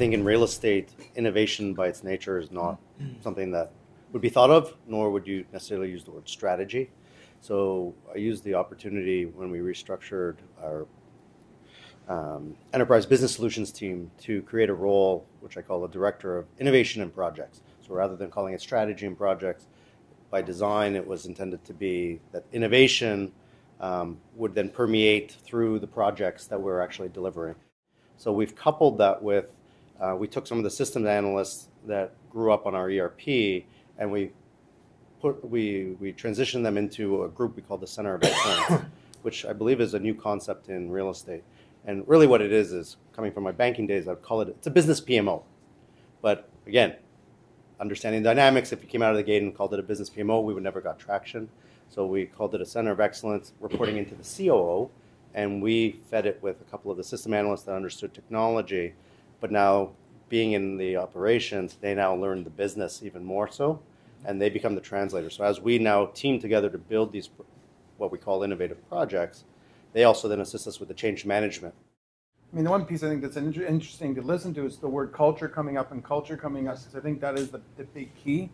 think in real estate, innovation by its nature is not something that would be thought of, nor would you necessarily use the word strategy. So I used the opportunity when we restructured our enterprise business solutions team to create a role which I call a director of innovation and projects. So rather than calling it strategy and projects, by design it was intended to be that innovation would then permeate through the projects that we're actually delivering. So we've coupled that with, we took some of the systems analysts that grew up on our ERP, and we transitioned them into a group we call the Center of Excellence, which I believe is a new concept in real estate. And really what it is coming from my banking days, I'd call it's a business PMO. But again, understanding dynamics, if you came out of the gate and called it a business PMO, we would never got traction. So we called it a Center of Excellence, reporting into the COO, and we fed it with a couple of the system analysts that understood technology. But now, being in the operations, they now learn the business even more so, and they become the translator. So as we now team together to build these, what we call innovative projects, they also then assist us with the change management. I mean, the one piece I think that's interesting to listen to is the word culture coming up and culture coming up, because I think that is the big key.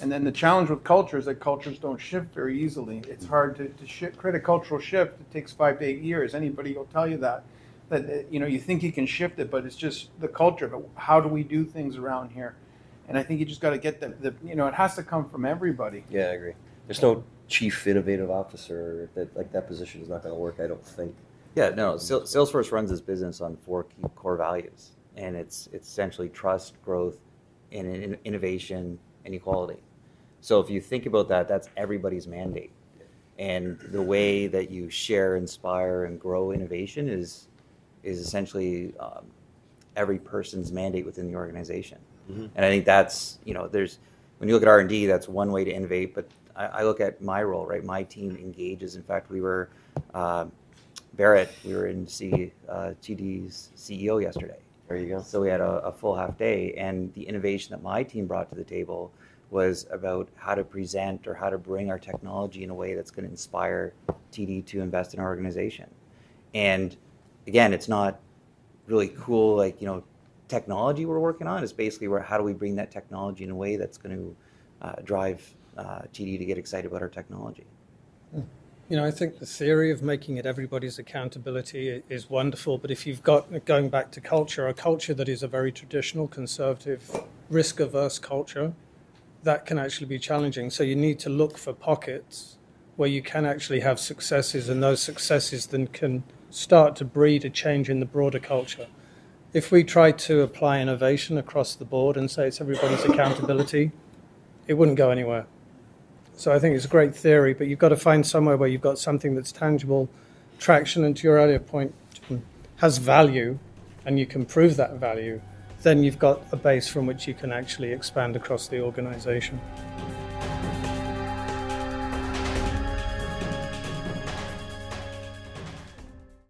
And then the challenge with culture is that cultures don't shift very easily. It's hard to create a cultural shift. It takes 5 to 8 years. Anybody will tell you that you think you can shift it, but it's just the culture. But how do we do things around here? And I think you just got to get it has to come from everybody. Yeah, I agree. There's no chief innovative officer that position is not going to work, I don't think. Yeah, no. Salesforce runs its business on 4 key core values, and it's essentially trust, growth, and innovation and equality. So if you think about that, that's everybody's mandate. And the way that you share, inspire, and grow innovation is essentially every person's mandate within the organization. Mm-hmm. And I think that's, when you look at R&D, that's one way to innovate. But I look at my role, right? My team engages. In fact, we were, Barrett, we were in to see TD's CEO yesterday. There you go. So we had a full half day. And the innovation that my team brought to the table was about how to present or how to bring our technology in a way that's going to inspire TD to invest in our organization. And again, it's not really cool, technology we're working on. It's basically how do we bring that technology in a way that's going to drive TD to get excited about our technology. I think the theory of making it everybody's accountability is wonderful, but if you've got, going back to culture, a culture that is a very traditional, conservative, risk-averse culture, that can actually be challenging. So you need to look for pockets where you can actually have successes, and those successes then can start to breed a change in the broader culture. If we try to apply innovation across the board and say it's everybody's accountability, it wouldn't go anywhere. So I think it's a great theory, but you've got to find somewhere where you've got something that's tangible, traction, and to your earlier point, has value, and you can prove that value. Then you've got a base from which you can actually expand across the organization.